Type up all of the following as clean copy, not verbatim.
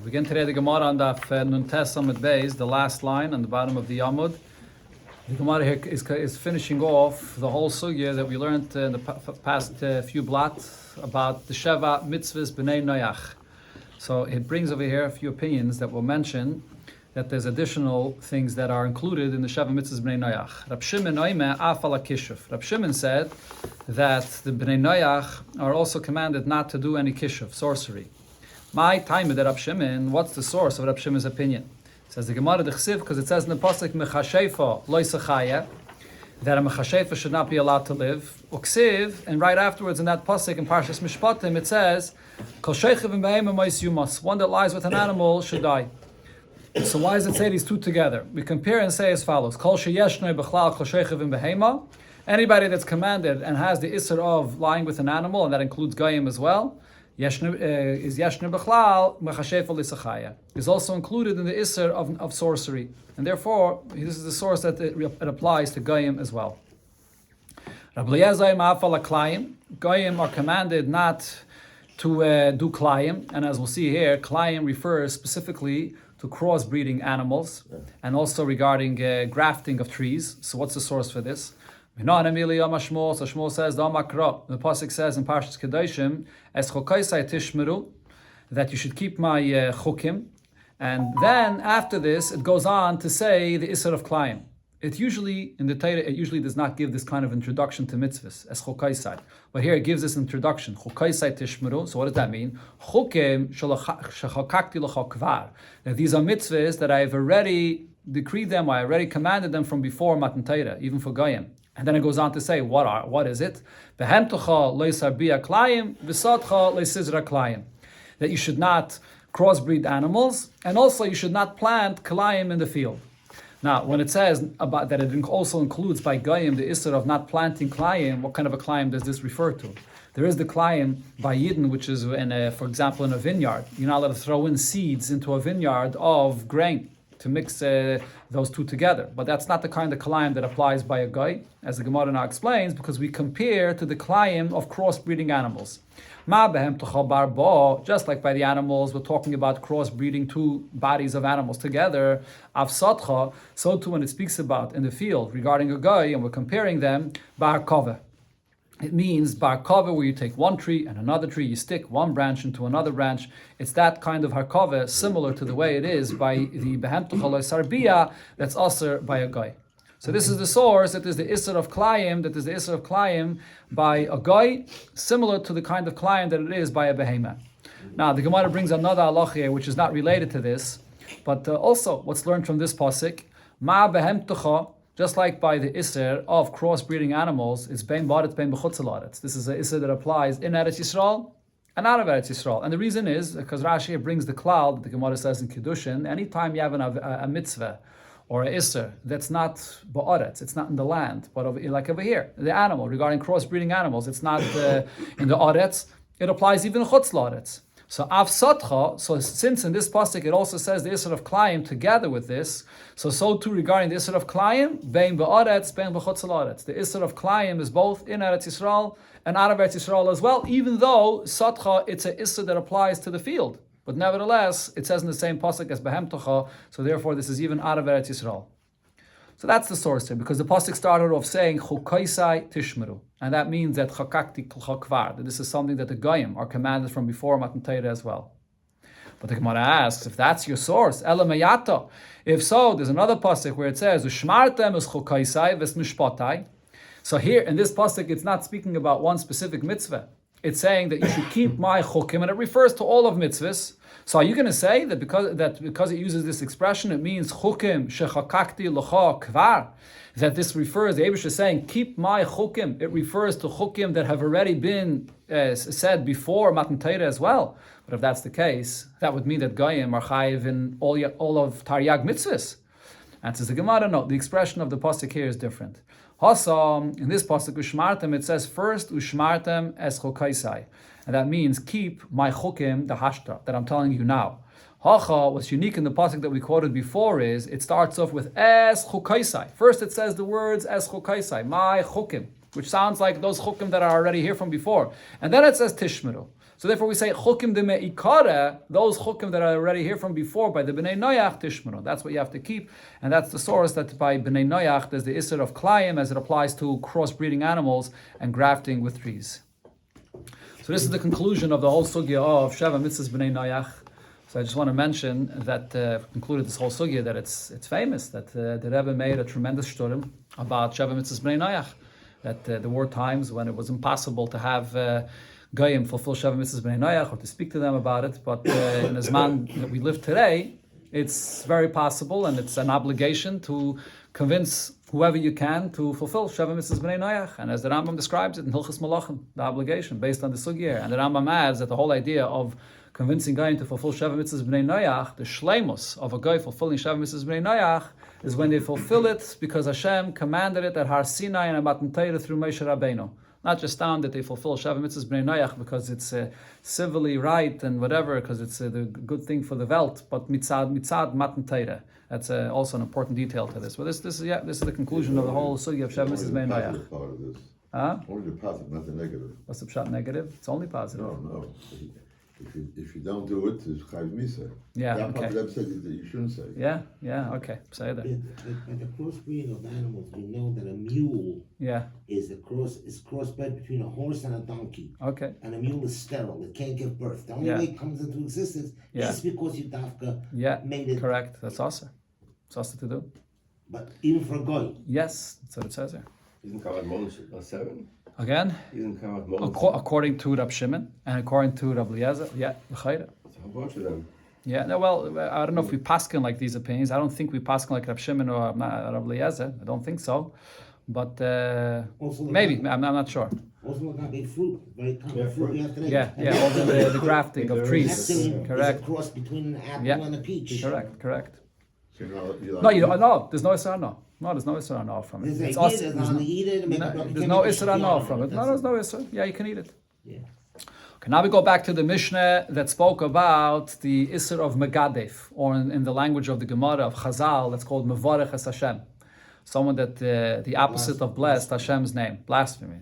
Begin today the Gemara on Daf Nun Tes Amud Beis, the last line on the bottom of the Amud. The Gemara here is finishing off the whole sugya that we learned in the past few blot about the Sheva Mitzvahs B'nei Noach. So it brings over here a few opinions that will mention that there's additional things that are included in the Sheva Mitzvahs B'nei Noach. Rab Shimon Oime Afal Kishuv. Rab Shimon said that the B'nei Noach are also commanded not to do any kishuv, sorcery. My time that Rab Shimon, what's the source of Rab Shimon's opinion? It says the Gemara Text, because it says in the pasuk Mechashefa Lo Yisachaya, that a Mechashefa should not be allowed to live. Uksiv, and right afterwards in that pasuk in Parshas Mishpatim it says Kol Shechiv B'Behem Mois Yumas, one that lies with an animal should die. So why does it say these two together? We compare and say as follows: Kol Sheyeshnoi B'Chlal Kol Shechiv B'Behema. Anybody that's commanded and has the isser of lying with an animal, and that includes Goyim as well, is Yeshne B'Chlal Mechashefa L'Isachaya, is also included in the Isser of sorcery. And therefore, this is the source that it applies to Goyim as well. Rabbi Eliezer Ma'afal HaKlayim, Goyim are commanded not to do Klayim, and as we'll see here, Klayim refers specifically to crossbreeding animals, and also regarding grafting of trees. So what's the source for this? So Shmuel says, the pasuk says in Parshas Kedoshim, "Es chokaisai tishmeru," that you should keep my chukim, and then after this it goes on to say the isser of klayim. It usually in the Torah it usually does not give this kind of introduction to mitzvahs as chokaisai, but here it gives this introduction. Chokaisai tishmeru. So what does that mean? Chukim shechakakti l'chokvar. That these are mitzvahs that I have already decreed them, I already commanded them from before Matan Torah, even for goyim. And then it goes on to say, what is it? That you should not crossbreed animals, and also you should not plant klayim in the field. Now, when it says about that it also includes by goyim the issur of not planting klayim, what kind of a klayim does this refer to? There is the klayim by Yidden, which is, for example, in a vineyard. You're not allowed to throw in seeds into a vineyard of grain to mix those two together. But that's not the kind of klayim that applies by a guy, as the Gemara now explains, because we compare to the klayim of crossbreeding animals. Just like by the animals, we're talking about crossbreeding two bodies of animals together. Avsatcha, so too when it speaks about in the field regarding a guy, and we're comparing them, bar kove. It means bar kove, where you take one tree and another tree, you stick one branch into another branch. It's that kind of harkove, similar to the way it is by the behem tuchaloi sarbiya, that's also by a guy. So this is the source, that is the isser of klayim, by a guy, similar to the kind of klayim that it is by a behema. Now the Gemara brings another halach here, which is not related to this, but also what's learned from this pasuk, ma behem tucha. Just like by the Isser of crossbreeding animals, it's bein ba'aretz, bein b'chutz ha'aretz. This is an Isser that applies in Eretz Yisrael and out of Eretz Yisrael. And the reason is, because Rashi here brings the klal that the Gemara says in Kiddushin, anytime you have a mitzvah or a Isser that's not ba'aretz, it's not in the land, but like over here, the animal, regarding crossbreeding animals, it's not in the aretz, it applies even in chutz la'aretz. So avsatcha, so since in this pasuk it also says the isser of klayim together with this, so too regarding the isser of klayim, bein ba'aretz, bein b'chutz ha'aretz. The isser of klayim is both in Eretz Yisrael and out of Eretz Yisrael as well, even though satcha, it's an isser that applies to the field. But nevertheless, it says in the same pasuk as behem tocha, so therefore this is even out of Eretz Yisrael. So that's the source here, because the pasuk started off saying chukaisai tishmeru, and that means that chakakti chakvar, that this is something that the goyim are commanded from before Matan Torah as well. But the Gemara asks, if that's your source, elamayata. If so, there's another pasuk where it says ushmartem is chukaisai ves mishpatai. So here in this pasuk, it's not speaking about one specific mitzvah. It's saying that you should keep my chukim, and it refers to all of mitzvahs. So are you going to say that because it uses this expression, it means chukim shechakakti l'cha kvar? That this refers, the Eibush is saying, keep my chukim. It refers to chukim that have already been said before Matan Torah as well. But if that's the case, that would mean that Goyim are chayiv in all of Taryag mitzvahs. And says the Gemara, no, the expression of the pasuk here is different. Hasam, in this pasuk ushmartem, it says first ushmartem es chokaisai, and that means keep my chukim, the hashta that I'm telling you now. Hacha, what's unique in the pasuk that we quoted before is it starts off with es chokaisai. First, it says the words es chokaisai, my chukim, which sounds like those chukim that are already here from before, and then it says tishmeru. So therefore we say chukim de meikara, those chukim that are already here from before by the bnei noyach tishmanu. That's what you have to keep, and that's the source that by bnei noyach there's the issur of klayim as it applies to crossbreeding animals and grafting with trees. So this is the conclusion of the whole sugya of Sheva Mitzvahs bnei noyach. So I just want to mention that concluded this whole sugya that it's famous that the Rebbe made a tremendous shturim about Sheva Mitzvahs bnei noyach. That there were times when it was impossible to have Goyim fulfill Sheva Mitzvahs bnei noyach or to speak to them about it, but in the Zman that we live today, it's very possible and it's an obligation to convince whoever you can to fulfill Sheva Mitzvahs bnei noyach. And as the Rambam describes it in Hilchos Malachim, the obligation based on the sugya. And the Rambam adds that the whole idea of convincing Goyim to fulfill Sheva Mitzvahs bnei noyach, the shleimus of a Goy fulfilling Sheva Mitzvahs bnei noyach, is when they fulfill it because Hashem commanded it at Har Sinai and at Matan Torah through Moshe Rabbeinu. Not just down that they fulfill Sheva Mitzvahs bnei noyach because it's civilly right and whatever, because it's the good thing for the Welt, but mitzad Matan Torah. That's also an important detail to this. Well, this is the conclusion of the whole sugya of Sheva Mitzvahs bnei noyach. Only the positive, not the negative. What's the pshat negative? It's only positive. No. If you don't do it, it's chayv misa. Yeah, that okay. part of the said that you shouldn't say. Yeah, okay. Say that. By the crossbreeding of animals, we know that a mule is crossbred between a horse and a donkey. Okay. And a mule is sterile; it can't give birth. The only way it comes into existence is because you dafka made it. Correct. That's also. It's also to do. But even for a goy. Yes, that's what it says here. Isn't Kavat Monish 7? Again, Isn't Kavat Monish? According to Rab Shimon and according to Rab Eliezer, l'chayra. It's a whole bunch of them. Yeah, no, well, I don't know if we paskin like these opinions. I don't think we paskin like Rab Shimon or Rab Eliezer. I don't think so. But maybe, I'm not sure. Also, agave fruit, very common fruit we have today. Yeah, all the grafting of trees. Correct. Is a cross between an apple and a peach. Correct. So No, you don't. No, there's no Isra no. No, there's no Isra no from it. There's no Isra no from it. No, there's no Isra. Yeah, you can eat it. Yeah. Okay, now we go back to the Mishnah that spoke about the Isser of Megadef, or in the language of the Gemara of Chazal, that's called Mevarech es Hashem. Someone that the opposite of blessed, Hashem's name, blasphemy.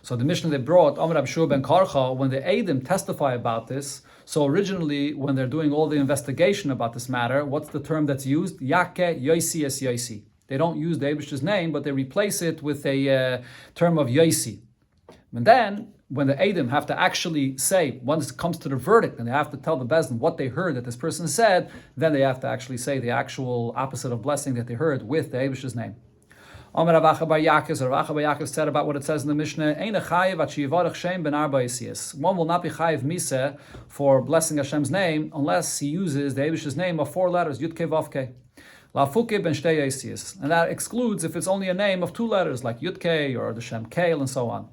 So the Mishnah they brought, Amar Abshur ben Karcha, when the Eidim testify about this, so originally when they're doing all the investigation about this matter, what's the term that's used? Yake Yosi es Yosi. They don't use the Eibishter's name, but they replace it with a term of Yosi. And then, when the Eidim have to actually say, once it comes to the verdict, and they have to tell the Bezdin what they heard that this person said, then they have to actually say the actual opposite of blessing that they heard with the Eibishter's name. Amar Rav Acha bar Yaakov, Rav Acha bar Yaakov said about what it says in the Mishnah, Ein chayiv at sheyivarech Shem ben arba yisiyas. One will not be chayiv misa for blessing Hashem's name unless he uses the Eibishter's name of 4 letters, Yud Kei Vav Kei. Lafuke ben shtei yisiyas. And that excludes if it's only a name of 2 letters, like Yud Kei or the Shem Keil and so on.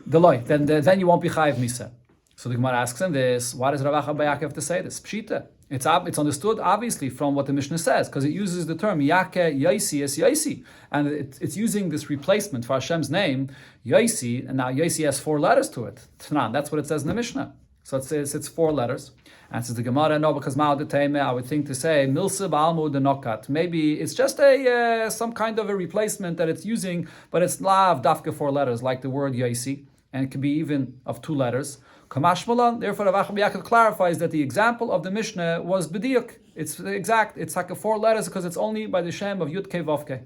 Then you won't be chayiv misa. So the Gemara asks him this: why does Rav Acha bar Yaakov have to say this? Pshita. It's understood obviously from what the Mishnah says, because it uses the term Yake Yaisi es Yaisi, and it's using this replacement for Hashem's name Yaisi, and now Yaisi has 4 letters to it. Tnan, that's what it says in the Mishnah. So it says it's 4 letters. And says the Gemara, no, because Ma'od I would think to say Milsa Ba'almu Denokat. Maybe it's just a some kind of a replacement that it's using, but it's lav dafka 4 letters, like the word Yaisi, and it can be even of 2 letters. Kamashmalan, therefore Rav Acha bar Yaakov clarifies that the example of the Mishnah was B'diuk. It's exact, it's like 4 letters because it's only by the Shem of Yud Kei Vav Kei.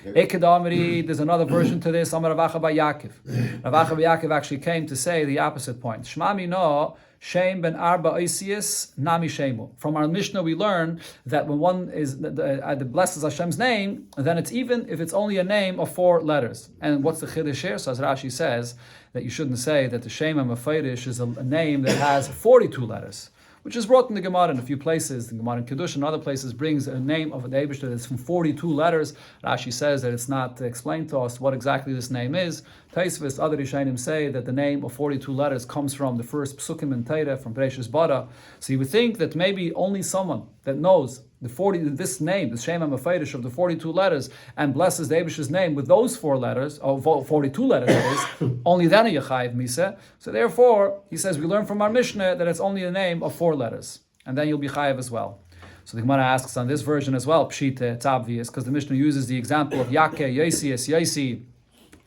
Ekedamri, there's another version to this, Amar Rav Acha bar Yaakov. Rav Acha bar Yaakov actually came to say the opposite point. Shmami no, Shem ben arba oisius nami shemu. From our Mishnah we learn that when one is blesses Hashem's name, then it's even if it's only a name of 4 letters. And what's the chiddush here? So as Rashi says, that you shouldn't say that the Shem HaMefarish is a name that has 42 letters, which is brought in the Gemara in a few places. The Gemara in Kiddush and other places brings a name of an Eibishter that's from 42 letters. Rashi says that it's not explained to us what exactly this name is. Taisvis, other Rishonim say that the name of 42 letters comes from the first Psukim in Torah, from Bereshis Bara. So you would think that maybe only someone that knows this name, the Shem HaMefarish of the 42 letters, and blesses the Eibishter's name with those 4 letters, or 42 letters that is, only then a Yechayiv Misa. So therefore, he says, we learn from our Mishnah that it's only a name of 4 letters, and then you'll be Chayiv as well. So the Gemara asks on this version as well, Pshita, it's obvious, because the Mishnah uses the example of Yake, Yesi, Es Yesi,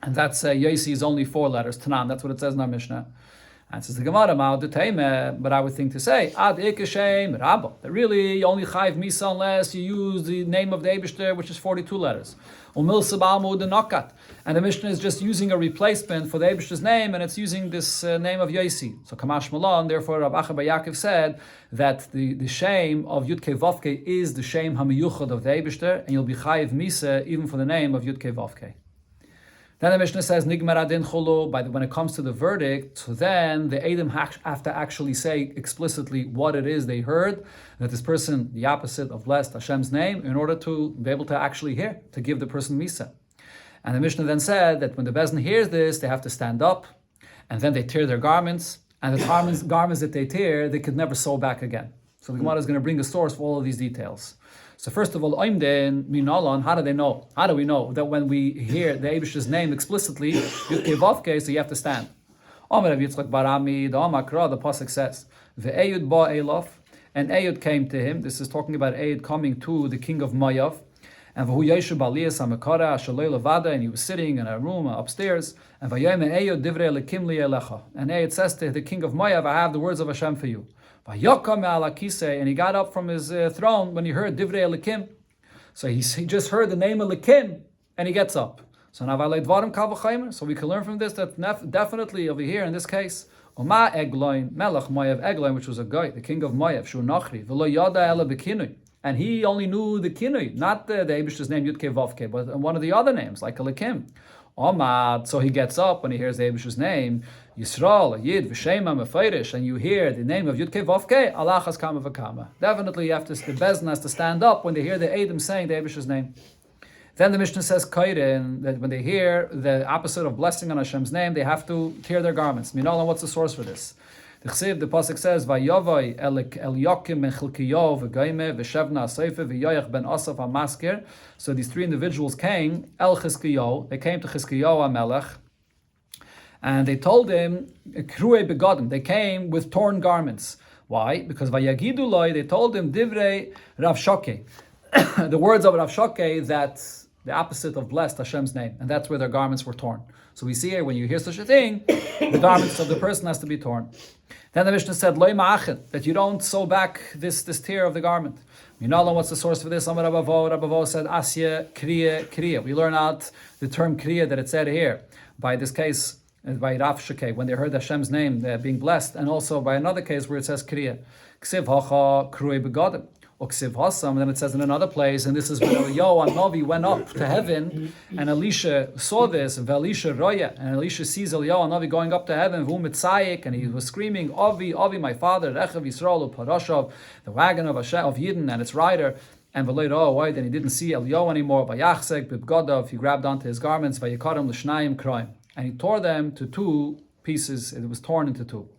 and that's Yesi is only 4 letters, Tanan, that's what it says in our Mishnah. And says the Gemara, but I would think to say, Ad Ikeshem Rabba, that really you only chayiv misa unless you use the name of the Eibishter, which is 42 letters. Umil Sabalmu the Nakat. And the Mishnah is just using a replacement for the Eibishter's name, and it's using this name of Yosi. So Kamash Malon, therefore Rav Acha bar Yaakov said that the shame of Yudke Vavke is the shame Hamiyuchad of the Eibishter, and you'll be chayiv misa even for the name of Yudke Vavke. Then the Mishnah says, Nigmar adin chulu, when it comes to the verdict, so then the Edom have to actually say explicitly what it is they heard, that this person, the opposite of blessed Hashem's name, in order to be able to actually hear, to give the person Misa. And the Mishnah then said that when the Bezdin hears this, they have to stand up, and then they tear their garments, and the garments that they tear, they could never sew back again. So the Gemara is going to bring a source for all of these details. So first of all, Oimden Minalan, how do they know? How do we know that when we hear the Eibishter's name explicitly, Yudke Vavke, so you have to stand? Omer Rav Yitzchak Barami, the Omakra, the Pasuk says, Ve'eyud ba Elof, and Eyud came to him. This is talking about Eyud coming to the king of Moav. And V'hu Yeshu Balias HaMekara, Shaloi Levada, and he was sitting in a room upstairs. And V'yayme Eyud Divrei Lekim Li Elecha. And Eyud says to the king of Moav, I have the words of Hashem for you. And he got up from his throne when he heard Divrei Elikim. So he just heard the name of Elikim, and he gets up. So now so we can learn from this that definitely over here in this case, Oma Egloin, Melech Moav Egloin, which was a guy, the king of Moav, Shur Nachri, V'lo Yada Ela B'kinui. And he only knew the kinui, not the Eibishter's name Yudke Vavke, but one of the other names, like Elikim. Omad, so he gets up when he hears the Eibishter's name, Yisrael, Yid, V'Shema, Mefeirish, and you hear the name of Yudke Vavke, Allah has kama v'kama. Definitely you have to, the Bezdin has to stand up when they hear the Edom saying the Eibishter's name. Then the Mishnah says, Kairin, that when they hear the opposite of blessing on Hashem's name, they have to tear their garments. Minolan, what's the source for this? The Pasuk says, Vayovai el Yokim ben Chilkiyo v'Gaime v'Shevna Aseife v'Yoyach ben Asaf HaMaskir. So these three individuals came, El Chizkiyo, they came to Chizkiyo HaMelech, and they told him, Krue begodim, they came with torn garments. Why? Because Vayagidu Loi, they told him, Divrei Rav Shoke, the words of Rav Shoke, that the opposite of blessed Hashem's name, and that's where their garments were torn. So we see here, when you hear such a thing, the garments of the person has to be torn. Then the Mishnah said, Loi ma'achet, that you don't sew back this tear of the garment. You know what's the source for this? Amar Rabavo said, Asya kriya. We learn out the term kriya that it said here, by this case, by Rav Shekeh, when they heard Hashem's name being blessed, and also by another case where it says kriya. Ksiv hacha krui begodim. And then it says in another place, and this is when Eliyahu Hanavi went up to heaven, and Elisha saw this, and Elisha Roya, and Elisha sees Eliyahu Hanavi going up to heaven, and he was screaming, Avi, Avi, my father, Rechav Yisrael Parashav, the wagon of Hashem, of Yidden and its rider, and then he didn't see Eliyahu anymore, Vayachsek Bibgodav, he grabbed onto his garments, Vayikarim L'shnayim Kraim, and he tore them to two pieces, it was torn into two.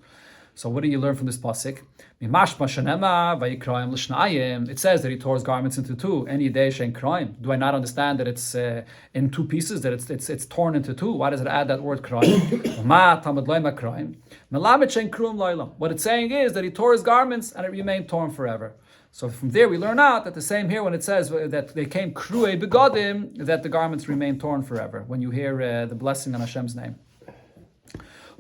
So what do you learn from this pasuk? It says that he tore his garments into two. Do I not understand that it's in two pieces, that it's torn into two? Why does it add that word kraim? What it's saying is that he tore his garments and it remained torn forever. So from there we learn out that the same here when it says that they came krui begodim, that the garments remain torn forever when you hear the blessing on Hashem's name.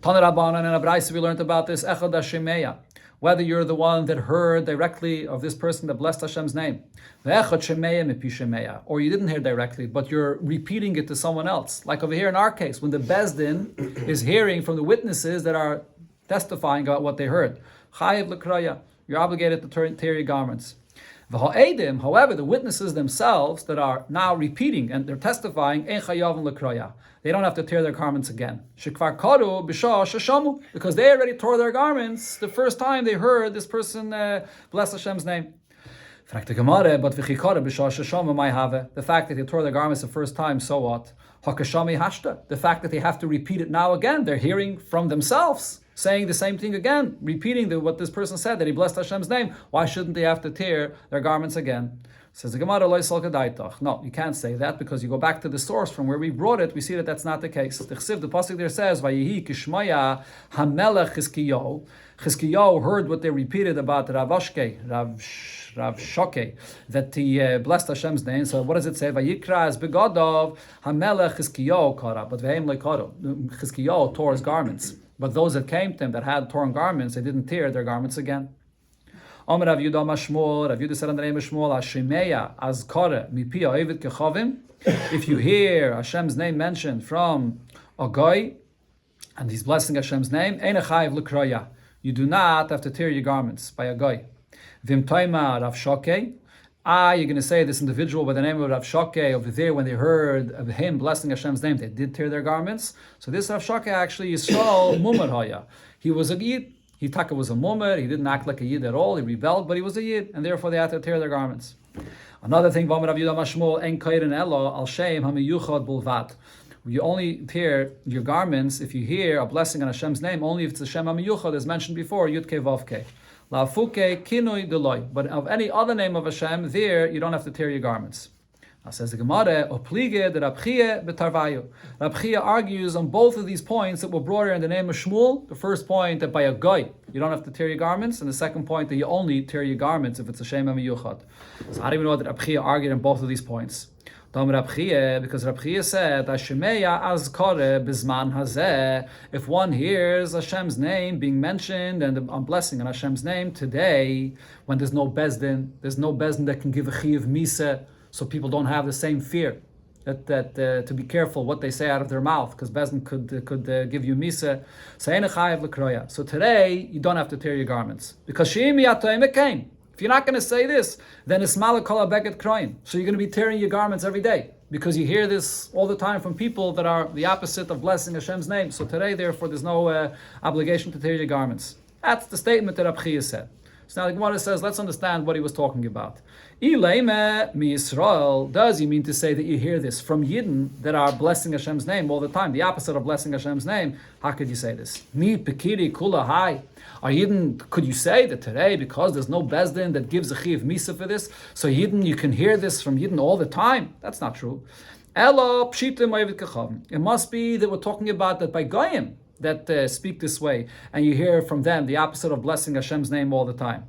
Tanarabanan and Abraisa, we learned about this, Echad Hashemeya, whether you're the one that heard directly of this person that blessed Hashem's name, or you didn't hear directly, but you're repeating it to someone else. Like over here in our case, when the Bezdin is hearing from the witnesses that are testifying about what they heard. Chayiv l'kraya, you're obligated to tear your garments. However, the witnesses themselves that are now repeating and they're testifying, they don't have to tear their garments again. Because they already tore their garments the first time they heard this person bless Hashem's name. But the fact that they tore their garments the first time, so what? The fact that they have to repeat it now again, they're hearing from themselves, saying the same thing again, repeating what this person said, that he blessed Hashem's name. Why shouldn't they have to tear their garments again? Says the Gemara, no, you can't say that, because you go back to the source from where we brought it, we see that that's not the case. The pasuk there says, Vayihi kishmaya hamelech Chizkiyo. Chizkiyo heard what they repeated about Rav Shoke, that he blessed Hashem's name. So what does it say? Vayikra as begodov hamelech Chizkiyo kara, but vehem lekaro. Chizkiyo tore his garments. But those that came to him that had torn garments, they didn't tear their garments again. Omer Rav Yehuda Mashmol, Rav Yehuda said on the name of Shmuel, Hashemeya azkara mipi ha'ovid kechavim. If you hear Hashem's name mentioned from a guy, and he's blessing Hashem's name, ein chayiv l'kroya. You do not have to tear your garments by a guy. Vim toima Rav Shokei. You're going to say this individual by the name of Rav Shokei over there, when they heard of him blessing Hashem's name, they did tear their garments. So this Rav Shokei actually is so mumar haya. He was a yid. He taka was a mumar. He didn't act like a yid at all. He rebelled, but he was a yid, and therefore they had to tear their garments. Another thing, Rav Yehuda Mashmol en kairin elo al shem hamiyuchad bulvat. You only tear your garments if you hear a blessing on Hashem's name, only if it's Hashem hamiyuchad, as mentioned before, Yud Kei Vav Kei. La'afuke kinoi deloi. But of any other name of Hashem, there you don't have to tear your garments. Now says the Gemara, Oplige de Rabchie betarvayu. Rabchie argues on both of these points that were brought here in the name of Shmuel. The first point, that by a guy you don't have to tear your garments, and the second point, that you only tear your garments if it's a Shem HaMiyuchad. So how do we know that Rabchie argued on both of these points? Because Rabchie said, Hashemeya azkare bizman hazeh. If one hears Hashem's name being mentioned and I'm blessing on Hashem's name today, when there's no bezdin that can give a chiyuv misa, so people don't have the same fear that to be careful what they say out of their mouth, because bezdin could give you misa. So today you don't have to tear your garments, because she'im yatoim came. If you're not going to say this, then it's malakol abeket kroim. So you're going to be tearing your garments every day, because you hear this all the time from people that are the opposite of blessing Hashem's name. So today, therefore, there's no obligation to tear your garments. That's the statement that Rabchia said. So now the Gemara says, let's understand what he was talking about. Ileime mi Yisrael, does he mean to say that you hear this from Yidden that are blessing Hashem's name all the time, the opposite of blessing Hashem's name? How could you say this? Mi pekiri kula hai. Are Yidden, could you say that today, because there's no bezdin that gives a chiv misa for this, so Yidden, you can hear this from Yidden all the time? That's not true. Elo pshita ma'avid kachavim. It must be that we're talking about that by goyim that speak this way, and you hear from them the opposite of blessing Hashem's name all the time.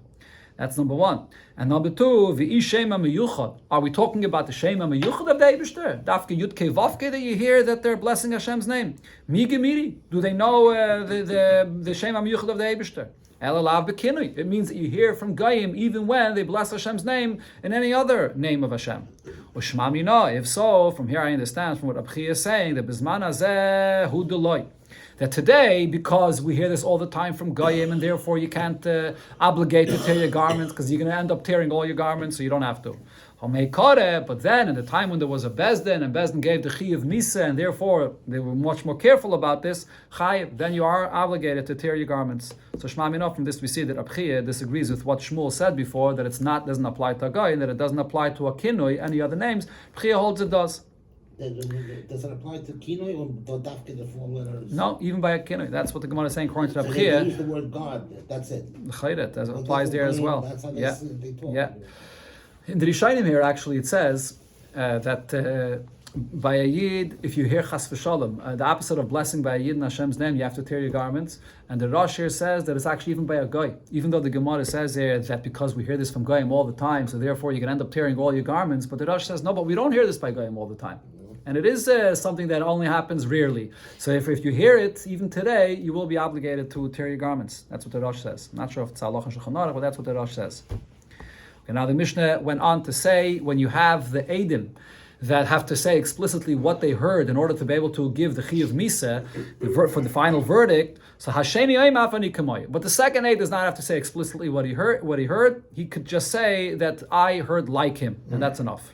That's number one. And number two, v'i shema meyuchad. Are we talking about the shema meyuchad of the Eibishter? Dafke yudke vavke, that you hear that they're blessing Hashem's name. Mi gemiri. Do they know the shema meyuchad of the Eibishter? Elalav bekinui. It means that you hear from Goyim even when they bless Hashem's name in any other name of Hashem. Ushmam yino. If so, from here I understand from what Rabchia is saying that bizman hazeh hu deloi. That today, because we hear this all the time from Goyim, and therefore you can't obligate to tear your garments, because you're going to end up tearing all your garments, so you don't have to. But then, in the time when there was a Bezdin, and Bezdin gave the Chi of Misa, and therefore they were much more careful about this, Chayiv, then you are obligated to tear your garments. So Shema Minah, from this we see that Rabchia disagrees with what Shmuel said before, that doesn't apply to a Goy, and that it doesn't apply to a Kinoi, any other names. Rabchia holds it does. Does it apply to kinoi or dafke, the four letters? No, even by a kinoi. That's what the Gemara is saying according to So Rabchia. they use the word God. That's it. Chayret, as it applies there as well. That's how they talk. Yeah. In the Rishayim here, actually, it says that by a yid, if you hear chas v'shalom, the opposite of blessing by a yid in Hashem's name, you have to tear your garments. And the Rosh here says that it's actually even by a guy. Even though the Gemara says there that because we hear this from Goyim all the time, so therefore you can end up tearing all your garments. But the Rosh says, no, but we don't hear this by Goyim all the time. And it is something that only happens rarely. So if you hear it, even today, you will be obligated to tear your garments. That's what the Rosh says. I'm not sure if it's Halach and Shulchan Aruch, but that's what the Rosh says. Okay, now the Mishnah went on to say, when you have the Eidim that have to say explicitly what they heard in order to be able to give the Chiyuv Misa for the final verdict, so Hasheni Oim Afani Kamoy. But the second Eid does not have to say explicitly what he heard. He could just say that I heard like him, and that's enough.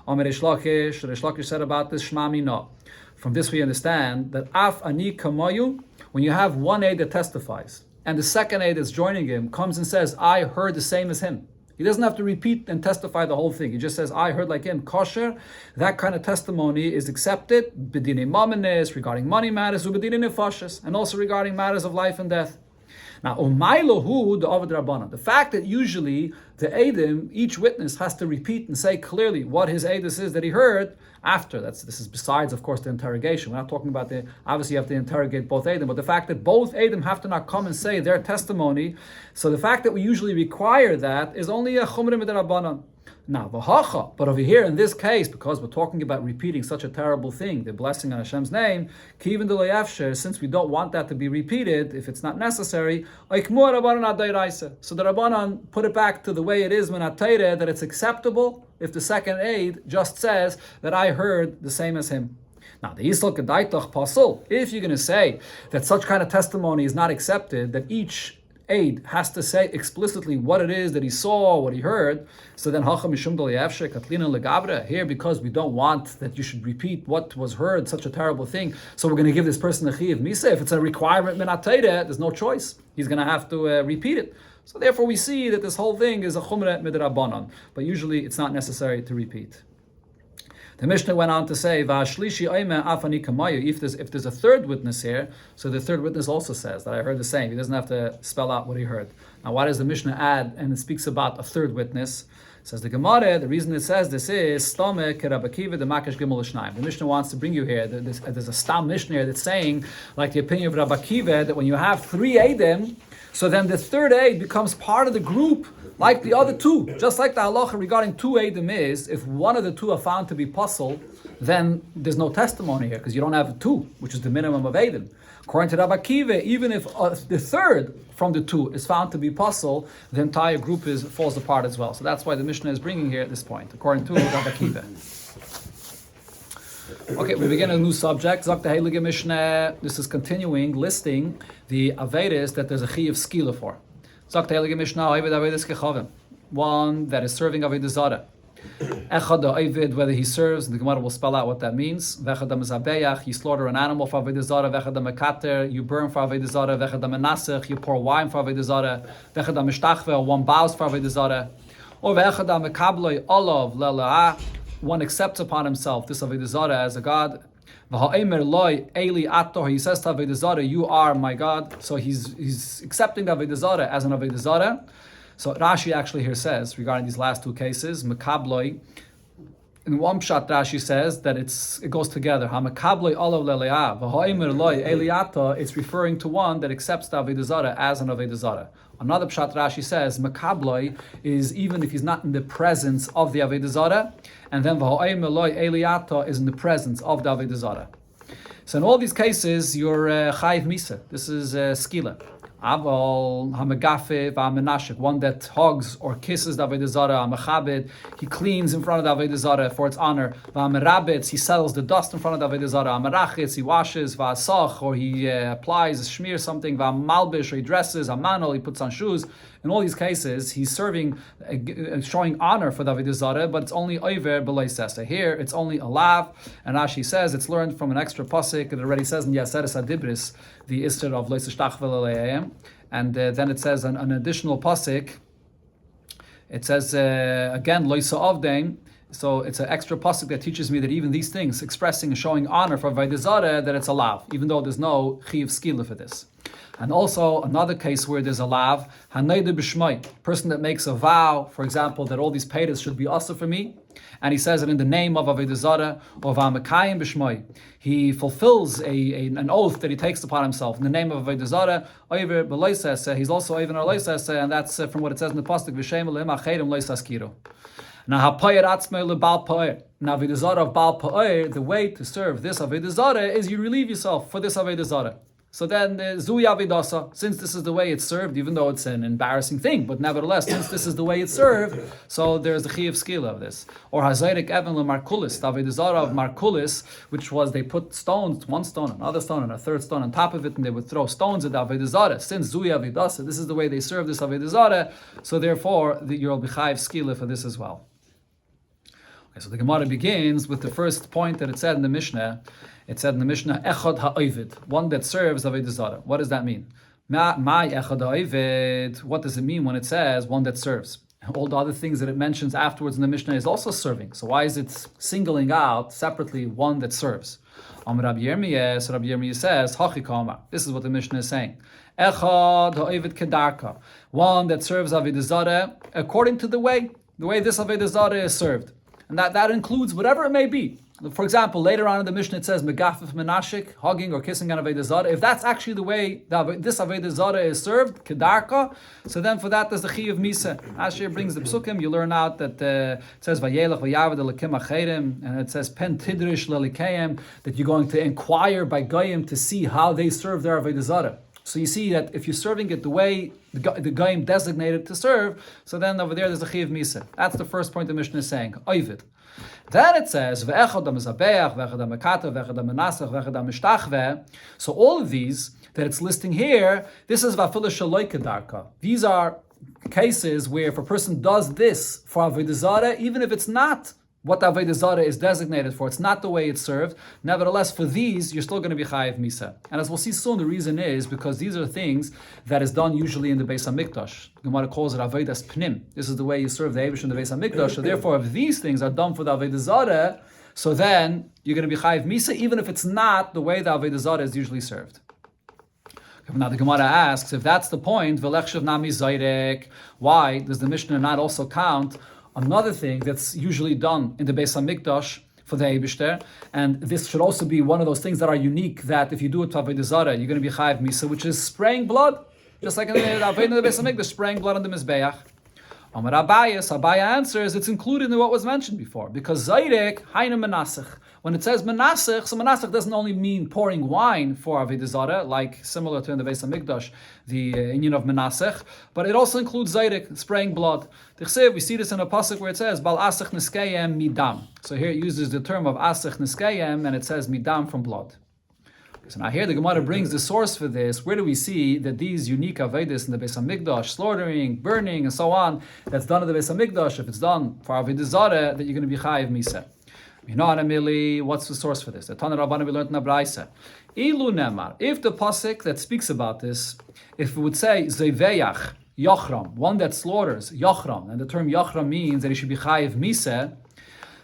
Rish Lakish said about this, Shema Mina. From this we understand that Af Ani Kamayu, when you have one aid that testifies, and the second aid that's joining him comes and says, I heard the same as him. He doesn't have to repeat and testify the whole thing. He just says, I heard like him. Kosher, that kind of testimony is accepted, B'dinei Mamanis, regarding money matters, U'b'dinei Nefashis, and also regarding matters of life and death. Now, the fact that usually the Eidim, each witness has to repeat and say clearly what his Eidus is that he heard after. This is besides, of course, the interrogation. We're not talking about obviously you have to interrogate both Eidim, but the fact that both Eidim have to not come and say their testimony, so the fact that we usually require that is only a Chumrim B'Darabanan. Now, v'hacha, but over here in this case, because we're talking about repeating such a terrible thing, the blessing on Hashem's name, even since we don't want that to be repeated, if it's not necessary, so the Rabbanan put it back to the way it is minatayre, that it's acceptable if the second aid just says that I heard the same as him. Now, the Yisrael Kedaitach Pasul, if you're going to say that such kind of testimony is not accepted, that each aid has to say explicitly what it is that he saw, what he heard, so then here, because we don't want that you should repeat what was heard, such a terrible thing, so we're going to give this person a chiyav misa. If it's a requirement minatayre, there's no choice. He's going to have to repeat it. So therefore we see that this whole thing is a chumre midrabanan, but usually it's not necessary to repeat. The Mishnah went on to say, if there's a third witness here, so the third witness also says that I heard the same. He doesn't have to spell out what he heard. Now, why does the Mishnah add and it speaks about a third witness? Says the Gemara, the reason it says this is the Mishnah wants to bring you here. There's a Stam Mishnah here that's saying, like the opinion of Rabbi Akiva, that when you have three Eidim, so then the third aid becomes part of the group, like the other two. Just like the halacha regarding two eidim is, if one of the two are found to be puzzle, then there's no testimony here, because you don't have two, which is the minimum of eidim. According to Rabbi Akiva, even if the third from the two is found to be puzzle, the entire group falls apart as well. So that's why the Mishnah is bringing here at this point, according to Rabbi Akiva. Okay, we begin a new subject. Zok the Heilige Mishnah. This is continuing listing the Avedas that there's a Chiyav Skila for. Zok the Heilige Mishnah, Aved Avedas Kechavim. One that is serving Avodah Zarah. Echad Avid, whether he serves, the Gemara will spell out what that means. Vechad Mezabeyach, you slaughter an animal for Avodah Zarah. Vechad Mekater, you burn for Avodah Zarah. Vechad Menasech, you pour wine for Avodah Zarah. Vechad Mishtachve, one bows for Avodah Zarah. Or Vechad Mekabloi Olav Lela'ah, one accepts upon himself this Avodah Zarah as a God. He says to Avodah Zarah, you are my God. So he's accepting Avodah Zarah as an Avodah Zarah. So Rashi actually here says, regarding these last two cases, Mekabloi, in one pshat Rashi says that it goes together. It's referring to one that accepts the Avodah Zarah as an Avodah Zarah. Another pshat Rashi says Mekabloi is even if he's not in the presence of the Avodah Zarah, and then is in the presence of the Avodah Zarah. So in all these cases, you're chayiv misa. This is skila. Aval hamagafe v'amenashik, one that hugs or kisses the Avodah Zarah, amachabed, he cleans in front of the Avodah Zarah for its honor. V'amerabetz, he settles the dust in front of the Avodah Zarah. Amerachitz, he washes. V'asach, or he applies, smears something. V'amalbish, or he dresses. Amanol, he puts on shoes. In all these cases, he's serving, showing honor for the Avodah Zarah, but it's only over b'loi sesa. Here, it's only a lav, and Rashi says it's learned from an extra pasuk. It already says in Yaseres Adibris the Ister of lois shtach v'le'ayim, and then it says an additional pasuk. It says again lois avdeim. So it's an extra pasuk that teaches me that even these things, expressing and showing honor for Avodah Zarah, that it's a lav, even though there's no chiv skila for this. And also another case where there's a lav, hanayde b'shmai, person that makes a vow, for example, that all these paytas should be also for me, and he says it in the name of Avodah Zarah, or v'amakayim b'shmai, he fulfills an oath that he takes upon himself in the name of Avodah Zarah, oiver b'loi sesa, he's also oiver b'loi sesa, and that's from what it says in the pasuk, v'shem elim acherim loi saskiru. Now, Avodah Zarah of Baal Pa'er, the way to serve this Avodah Zarah is you relieve yourself for this Avodah Zarah. So then, Zui Avidasa, since this is the way it's served, even though it's an embarrassing thing, but nevertheless, since this is the way it's served, so there's the Chiyav Skila of this. Or Hazairik Evan LeMarkulis, the Avodah Zarah of Markulis, which was they put stones, one stone, another stone, and a third stone on top of it, and they would throw stones at the Avodah Zarah. Since Zui Avidasa, this is the way they serve this Avodah Zarah, so therefore, you'll be Chayiv Skila for this as well. Okay, so the Gemara begins with the first point that it said in the Mishnah. It said in the Mishnah, Echad ha'ovid, one that serves Avodah Zarah. What does that mean? My Echad ha'ovid, what does it mean when it says one that serves? All the other things that it mentions afterwards in the Mishnah is also serving. So why is it singling out separately one that serves? Rabbi Yirmiyah, so Rabbi Yirmiyah says, Hachikama. This is what the Mishnah is saying. Echad ha'ovid kedarka, one that serves Avodah Zarah according to the way this Avodah Zarah is served. And that includes whatever it may be. For example, later on in the Mishnah it says megafif menashik, hugging or kissing an avodah zarah. If that's actually the way this avodah zarah is served, kedarka, so then for that there's the chi of misa. Asher brings the psukim. You learn out that it says vayelach vayavad elikim acherim, and it says pen tidrish lelikayim, that you're going to inquire by goyim to see how they serve their avodah zarah. So you see that if you're serving it the way the goyim designated to serve, so then over there there's a chi of misa. That's the first point the Mishnah is saying. Oivid. Then it says ve'echad ha'mezabeach, ve'echad ha'mekatav, ve'echad ha'menasach, ve'echad ha'mishtachveh. So all of these that it's listing here, this is va'afila shaloi kedarka. These are cases where if a person does this for avodah zarah, even if it's not what the avodah zarah is designated for, it's not the way it's served. Nevertheless, for these, you're still going to be chayiv misa. And as we'll see soon, the reason is because these are things that is done usually in the Beis HaMikdash. Gemara calls it avodas pnim. This is the way you serve the Eibush in the Beis HaMikdash. So therefore, if these things are done for the avodah zarah, so then you're going to be chayiv misa, even if it's not the way the avodah zarah is usually served. Now the Gemara asks, if that's the point, v'lechshav nami zayrek, why does the Mishnah not also count another thing that's usually done in the Beis HaMikdash for the Eibishter? And this should also be one of those things that are unique, that if you do it to avodah zarah, you're going to be chayiv misa, which is spraying blood, just like in the Beis HaMikdash, spraying blood on the mizbeach. Amar Abaya answers, it's included in what was mentioned before, because zayrek hainu menasach. When it says menasach, so menasach doesn't only mean pouring wine for avodah zarah, like similar to in the Beis HaMikdash, the inyan of menasach, but it also includes zayrek, spraying blood. We see this in a pasuk where it says bal asach niskayem midam. So here it uses the term of asach niskayem, and it says midam, from blood. So now here the Gemara brings the source for this. Where do we see that these unique avodas in the Beis HaMikdash, slaughtering, burning, and so on, that's done in the Beis HaMikdash, if it's done for avodah zarah, that you're going to be chayiv misa? What's the source for this? The Tana Rabbana we learned in the Braisa. Ilu nemar. If the pasuk that speaks about this, if it would say zeveyach yachram, one that slaughters yachram, and the term yachram means that he should be chayiv misa.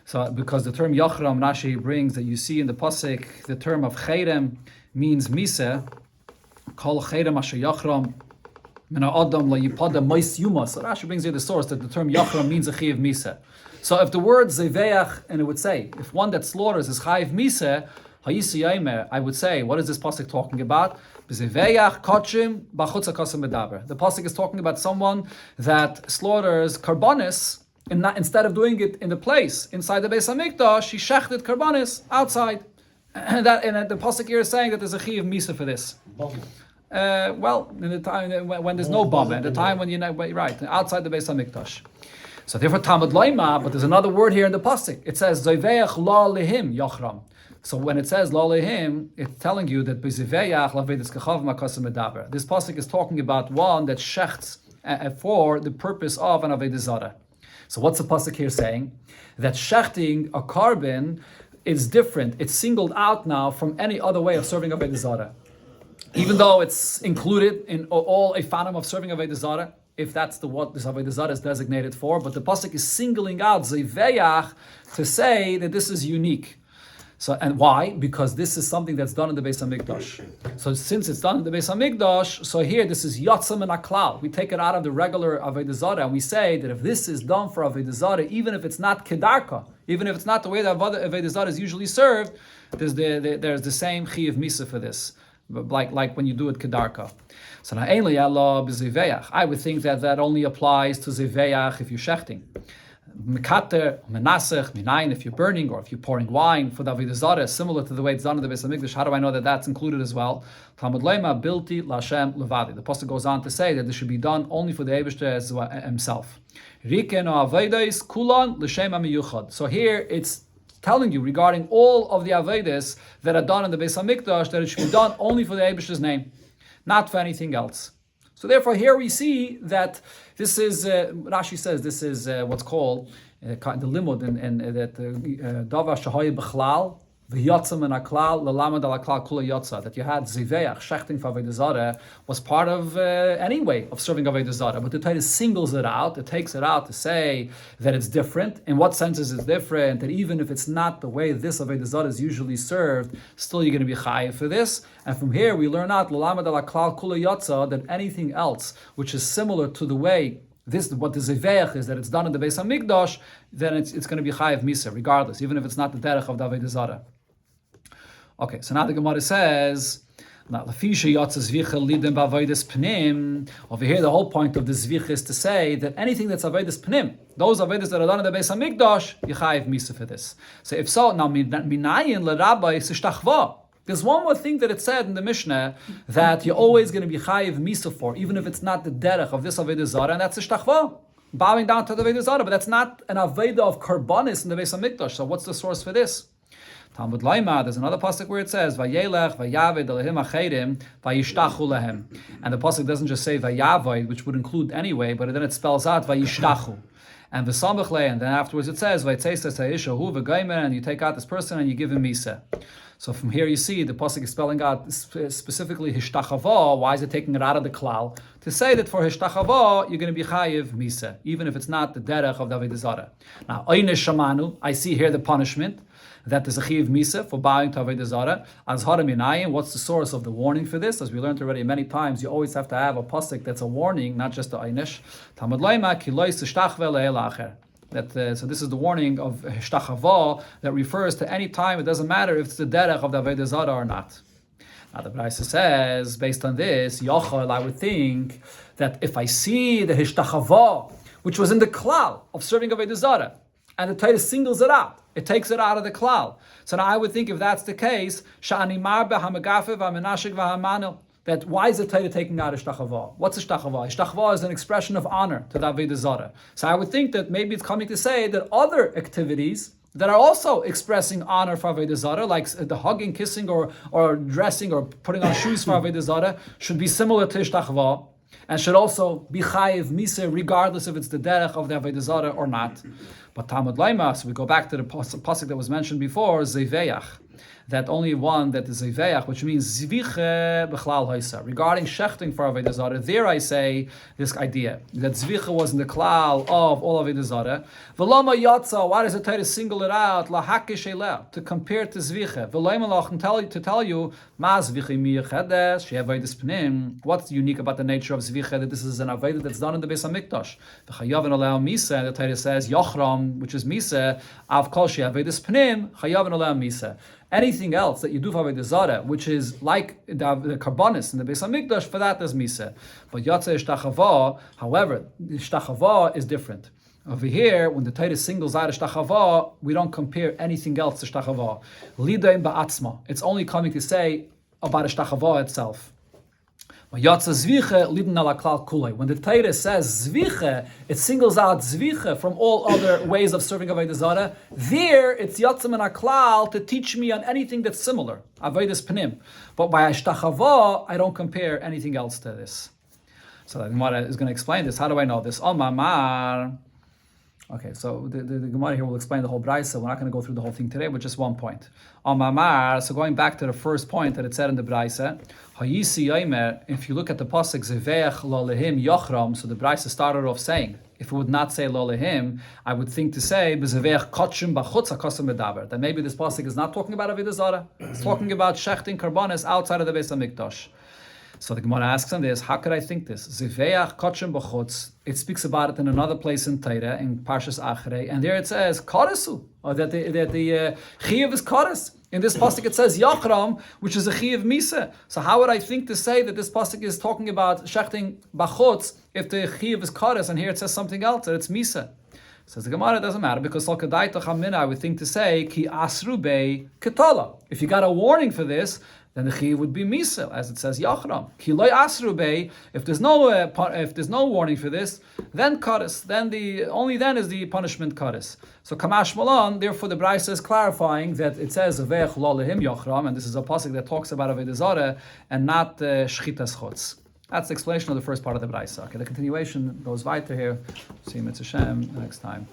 So, because the term yachram Rashi brings that you see in the pasuk, the term of cherem means misa. Kol cherem asher yachram min ha'adam la yipada mais yuma. So Rashi brings here the source that the term yachram means a chayiv misa. So if the word zeveach, and it would say, if one that slaughters is chayiv misa, I would say, what is this pasuk talking about? The pasuk is talking about someone that slaughters karbanis, and instead of doing it in the place inside the Beis HaMikdash, he shechted karbanis outside. And the pasuk here is saying that there's a chiv misa for this. Well, in the time when there's no bomb, at the time when you're right outside the Beis HaMikdash. So therefore, Talmud Loima, but there's another word here in the pasuk. It says Zoveach la lehim yachram. So when it says la lehim, it's telling you that b'ziveach lavedis kachav makasim medaber. This pasuk is talking about one that shechts for the purpose of an avodah zarah. So what's the pasuk here saying? That shechting a carbon is different. It's singled out now from any other way of serving avodah zarah, even though it's included in all a fanim of serving avodah zarah, if that's what this avodah zarah is designated for. But the pasuk is singling out zeveyach to say that this is unique. So, and why? Because this is something that's done in the Beis HaMikdash. So since it's done in the Beis HaMikdash, so here this is yatzam and aklal. We take it out of the regular avodah zarah, and we say that if this is done for avodah zarah, even if it's not kedarka, even if it's not the way that avodah zarah is usually served, there's the same chiyuv misa for this, like when you do it kedarka. So now ainli Allah b'ziveach. I would think that only applies to ziveach if you're shechting. Mekater, menasech, minayin, if you're burning or if you're pouring wine for the avodah zarah, similar to the way it's done in the Beis HaMikdash. How do I know that that's included as well? Talmud Leima bilti lashem levadi. The pasuk goes on to say that this should be done only for the Eibishter himself. Riken avodas kulan l'shem hamiyuchad. So here it's telling you regarding all of the avodas that are done in the Beis HaMikdash that it should be done only for the Eibishter's name, not for anything else. So therefore, here we see that this is Rashi says this is what's called the limud, and that davar shahoy b'chlal v'yatzam and aklal lelamad al aklal kula yatza, that you had ziveach shechting for avodah zarah was part of any way of serving avodah zarah, but the Torah singles it out. It takes it out to say that it's different. In what sense is it different? That even if it's not the way this avodah zarah is usually served, still you're going to be chayiv for this. And from here we learn out lelamad al aklal kula yatza, that anything else which is similar to the way this what the Zeveach is, that it's done in the Beis HaMikdash, then it's going to be Chayiv Misa, regardless, even if it's not the derech of the Avodah Zarah. Okay, so now the Gemara says, over here the whole point of the Zvich is to say that anything that's Avodas Pnim, those Avodas that are done in the Beis HaMikdash, you Chayiv Misa for this. So if so, now minayin l'rabbai s'shtachva. There's one more thing that it said in the Mishnah that you're always going to be Chayiv Misa for, even if it's not the derech of this Avodah Zarah, and that's the Shtachva, bowing down to the Avodah Zarah, but that's not an Avodah of Karbanis in the Beis HaMikdash. So what's the source for this? Talmud Laima, there's another pasuk where it says Vayelech Vayaved Elahim Acherim Vayishtachu Lehem, and the pasuk doesn't just say Vayaved, which would include anyway, but then it spells out Vayishtachu. And v'samachle, and then afterwards it says Vaytzeistas Ha'ishahu V'gaimer, and you take out this person and you give him Misa. So from here you see the pasuk is spelling out specifically Hishtachava. Why is it taking it out of the klal? To say that for Hishtachava you're going to be Chayiv Misa, even if it's not the derech of Avodah Zarah. Now, Oynesh Shamanu, I see here the punishment, that there's a Chayiv Misa for bowing to Avodah Zarah. Azhara Minayim, what's the source of the warning for this? As we learned already many times, you always have to have a pasuk that's a warning, not just the Oynesh. Talmud Laima, Ki lois tishtachve le'el acher. So this is the warning of Hishtachava that refers to any time, it doesn't matter if it's the derech of the Avodah Zarah or not. Now the Braisa says, based on this, Yochel, I would think that if I see the Hishtachava, which was in the klal of serving Avodah Zarah, and the Torah singles it out, it takes it out of the klal. So now I would think if that's the case, Sha'ani marbe hamagafe v'amenashik v'hamanu, that why is the Torah taking out Hishtachava? What's Hishtachava? Hishtachava is an expression of honor to the Avodah Zarah. So I would think that maybe it's coming to say that other activities that are also expressing honor for Avodah Zarah, like the hugging, kissing, or dressing, or putting on shoes for Avodah Zarah, should be similar to Hishtachava, and should also be Chayiv Misa, regardless if it's the derech of the Avodah Zarah or not. But Talmud Laima, so we go back to the pasuk that was mentioned before, Zeveach, that only one that is Zeveach, which means Zviche B'chlal Haisa. Regarding shechting for Avodah Zarah, there I say this idea, that Zviche was in the klal of all Avodah Zarah. V'lama Yatza, why does the Torah single it out? Lahakish Eleh, to compare to Zviche. V'lama Lach, to tell you, Ma Zviche Mi Yechedes, She Avodas Pnim. What's unique about the nature of Zviche, that this is an Avodah that's done in the Beis HaMikdash? V'chayavin Aleh Misa, the Torah says, Yochram, which is Misa, Av Kol She Avodas Pnim, Chayavin Aleh Misa. Anything else that you do for Avodah Zarah, which is like the Karbanis in the Beis HaMikdash, for that there's Misa. But Yatzeh Ishtachava, however, Ishtachava is different. Over here, when the Torah singles out Ishtachava, we don't compare anything else to Ishtachava. Lidaim Ba'atzma. It's only coming to say about Ishtachava itself. When the Torah says Zviche, it singles out Zviche from all other ways of serving Avodah Zarah. There, it's Yatzim and Aklal to teach me on anything that's similar, Avodas Pnim. But by Ishtachava, I don't compare anything else to this. So the Gemara is going to explain this. How do I know this? Mamar. Okay, so the Gemara here will explain the whole Braisa. We're not going to go through the whole thing today, but just one point. Mamar. So going back to the first point that it said in the Braisa, if you look at the pasuk Zeveach lo lehim yochram, so the Braisa started off saying, if it would not say lo lehim, I would think to say bezeveach kotshim b'chutz hakosem medaber, that maybe this pasuk is not talking about Avodah Zarah, it's talking about shechting karbanis outside of the Beis HaMikdash. So the Gemara asks on this, how could I think this? Ziveach kotshim b'chutz. It speaks about it in another place in Torah, in Parshas Achrei, and there it says kodesu, or that the chiyuv is kodes. In this pasuk it says yachram, which is a chiyuv misa. So how would I think to say that this pasuk is talking about shechting b'chutz if the chiyuv is kodes, and here it says something else, that it's misa? Says the Gemara, it doesn't matter, because I would think to say ki asru bei ketala. If you got a warning for this, then the chiyuv would be misa, as it says yachram. Ki loy asru bei. If there's no warning for this, then kares. Then only then is the punishment kares. So kamash malan. Therefore, the Braisa is clarifying that it says avech lo lehim yachram, and this is a pasuk that talks about Avodah Zarah and not shchitas chutz. That's the explanation of the first part of the Braisa. Okay, the continuation goes weiter here. See Mitzvah Shem next time.